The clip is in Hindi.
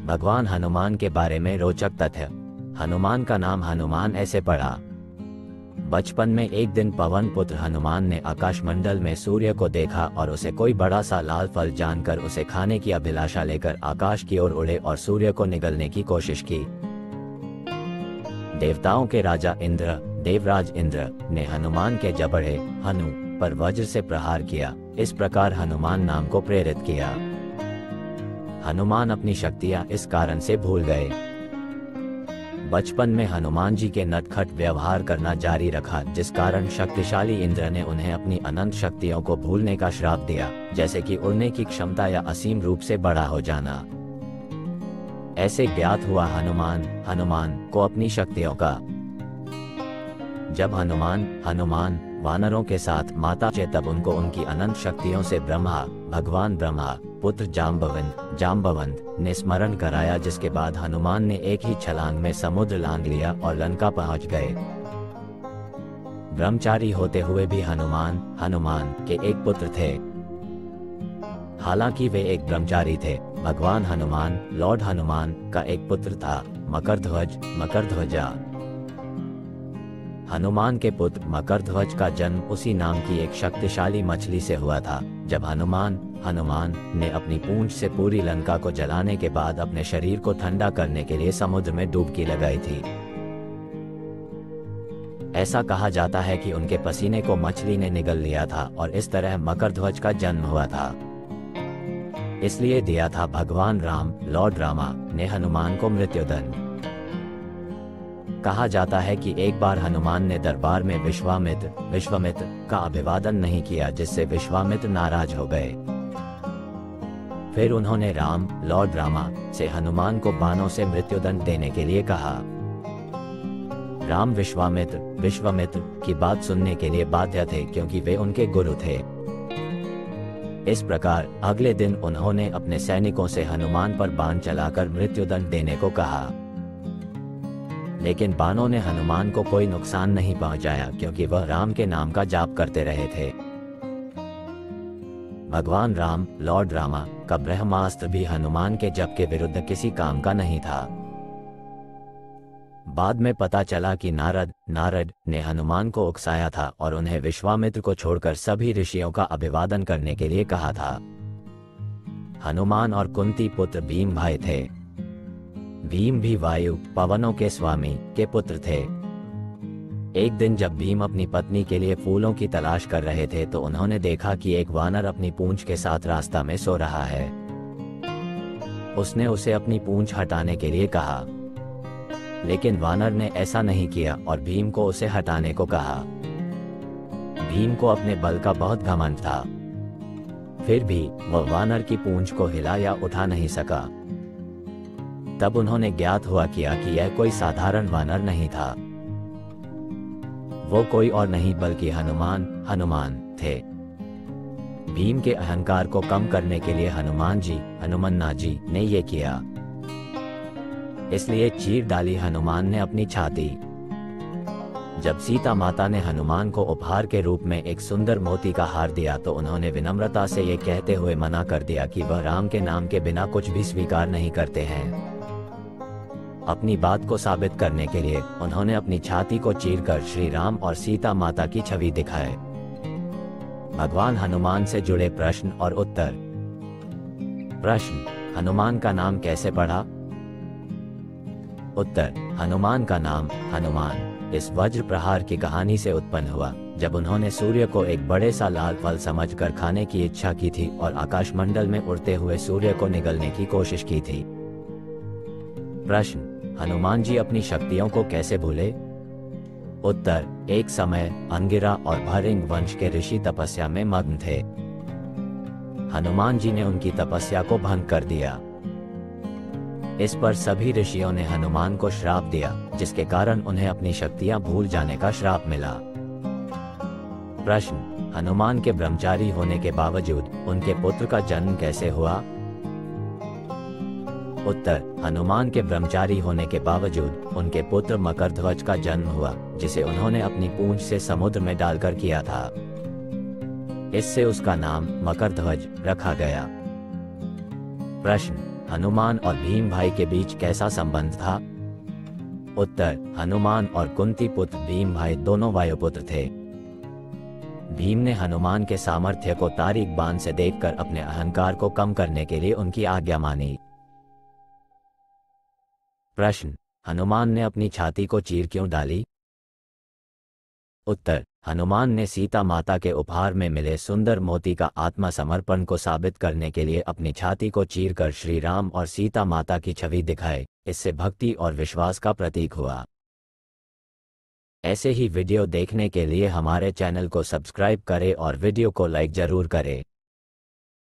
भगवान हनुमान के बारे में रोचक तथ्य। हनुमान का नाम हनुमान ऐसे पड़ा। बचपन में एक दिन पवन पुत्र हनुमान ने आकाशमंडल में सूर्य को देखा और उसे कोई बड़ा सा लाल फल जानकर उसे खाने की अभिलाषा लेकर आकाश की ओर उड़े और सूर्य को निगलने की कोशिश की। देवताओं के राजा इंद्र, देवराज इंद्र ने हनुमान के जबड़े हनु पर वज्र से प्रहार किया। इस प्रकार हनुमान नाम को प्रेरित किया। हनुमान अपनी शक्तियां इस कारण से भूल गए। बचपन में हनुमान जी के नटखट व्यवहार करना जारी रखा, जिस कारण शक्तिशाली इंद्र ने उन्हें अपनी अनंत शक्तियों को भूलने का श्राप दिया, जैसे कि उड़ने की क्षमता या असीम रूप से बड़ा हो जाना। ऐसे ज्ञात हुआ हनुमान को अपनी शक्तियों का। जब हनुमान वानरों के साथ माता चे तब उनको उनकी अनंत शक्तियों से भगवान ब्रह्मा पुत्र जाम्बवंत ने स्मरण कराया, जिसके बाद हनुमान ने एक ही छलांग में समुद्र लांघ लिया और लंका पहुंच गए। ब्रह्मचारी होते हुए भी हनुमान के एक पुत्र थे। हालांकि वे एक ब्रह्मचारी थे। भगवान हनुमान लॉर्ड हनुमान का एक पुत्र था, मकरध्वजा। हनुमान के पुत्र मकरध्वज का जन्म उसी नाम की एक शक्तिशाली मछली से हुआ था। जब हनुमान ने अपनी पूंछ से पूरी लंका को जलाने के बाद अपने शरीर को ठंडा करने के लिए समुद्र में डुबकी लगाई थी। ऐसा कहा जाता है कि उनके पसीने को मछली ने निगल लिया था और इस तरह मकरध्वज का जन्म हुआ था। इसलिए दिया था भगवान राम लॉर्ड रामा ने हनुमान को मृत्युदंड। कहा जाता है कि एक बार हनुमान ने दरबार में विश्वामित्र का अभिवादन नहीं किया, जिससे विश्वामित्र नाराज हो गए। फिर उन्होंने राम लॉर्ड रामा से हनुमान को बाणों से मृत्युदंड देने के लिए कहा। राम विश्वामित्र की बात सुनने के लिए बाध्य थे, क्योंकि वे उनके गुरु थे। इस प्रकार अगले दिन उन्होंने अपने सैनिकों से हनुमान पर बाण चलाकर मृत्युदंड देने को कहा। लेकिन बाणों ने हनुमान को कोई नुकसान नहीं पहुंचाया, क्योंकि वह राम के नाम का जाप करते रहे थे। भगवान राम लॉर्ड रामा का ब्रह्मास्त्र भी हनुमान के जप के विरुद्ध किसी काम का नहीं था। बाद में पता चला कि नारद ने हनुमान को उकसाया था और उन्हें विश्वामित्र को छोड़कर सभी ऋषियों का अभिवादन करने के लिए कहा था। हनुमान और कुंती पुत्र भीम भाई थे। भीम भी वायु पवनों के स्वामी के पुत्र थे। एक दिन जब भीम अपनी पत्नी के लिए फूलों की तलाश कर रहे थे, तो उन्होंने देखा कि एक वानर अपनी पूंछ के साथ रास्ता में सो रहा है। उसने उसे अपनी पूंछ हटाने के लिए कहा, लेकिन वानर ने ऐसा नहीं किया और भीम को उसे हटाने को कहा। भीम को अपने बल का बहुत घमंड था, फिर भी वह वानर की पूंछ को हिला या उठा नहीं सका। तब उन्होंने ज्ञात हुआ कि यह कोई साधारण वानर नहीं था। वो कोई और नहीं बल्कि हनुमान थे। भीम के अहंकार को कम करने के लिए हनुमन्ना जी ने ये किया। इसलिए चीर डाली हनुमान ने अपनी छाती। जब सीता माता ने हनुमान को उपहार के रूप में एक सुंदर मोती का हार दिया, तो उन्होंने विनम्रता से ये कहते हुए मना कर दिया कि वह राम के नाम के बिना कुछ भी स्वीकार नहीं करते हैं। अपनी बात को साबित करने के लिए उन्होंने अपनी छाती को चीरकर श्री राम और सीता माता की छवि दिखाए। भगवान हनुमान से जुड़े प्रश्न और उत्तर। प्रश्न: हनुमान का नाम कैसे पड़ा? उत्तर: हनुमान का नाम हनुमान इस वज्र प्रहार की कहानी से उत्पन्न हुआ, जब उन्होंने सूर्य को एक बड़े सा लाल फल समझकर खाने की इच्छा की थी और आकाशमंडल में उड़ते हुए सूर्य को निगलने की कोशिश की थी। प्रश्न: हनुमान जी अपनी शक्तियों को कैसे भूले? उत्तर: एक समय अंगिरा और भरिंग वंश के ऋषि तपस्या में मग्न थे। हनुमान जी ने उनकी तपस्या को भंग कर दिया। इस पर सभी ऋषियों ने हनुमान को श्राप दिया, जिसके कारण उन्हें अपनी शक्तियां भूल जाने का श्राप मिला। प्रश्न: हनुमान के ब्रह्मचारी होने के बावजूद उनके पुत्र का जन्म कैसे हुआ? उत्तर: हनुमान के ब्रह्मचारी होने के बावजूद उनके पुत्र मकरध्वज का जन्म हुआ, जिसे उन्होंने अपनी पूंछ से समुद्र में डालकर किया था। इससे उसका नाम मकरध्वज रखा गया। प्रश्न: हनुमान और भीम भाई के बीच कैसा संबंध था? उत्तर, हनुमान और कुंती पुत्र भीम भाई दोनों वायुपुत्र थे। भीम ने हनुमान के सामर्थ्य को तारीक बाण से देखकर अपने अहंकार को कम करने के लिए उनकी आज्ञा मानी। प्रश्न, हनुमान ने अपनी छाती को चीर क्यों डाली? उत्तर, हनुमान ने सीता माता के उपहार में मिले सुंदर मोती का आत्मसमर्पण को साबित करने के लिए अपनी छाती को चीरकर श्री राम और सीता माता की छवि दिखाई। इससे भक्ति और विश्वास का प्रतीक हुआ। ऐसे ही वीडियो देखने के लिए हमारे चैनल को सब्सक्राइब करें और वीडियो को लाइक जरूर करें।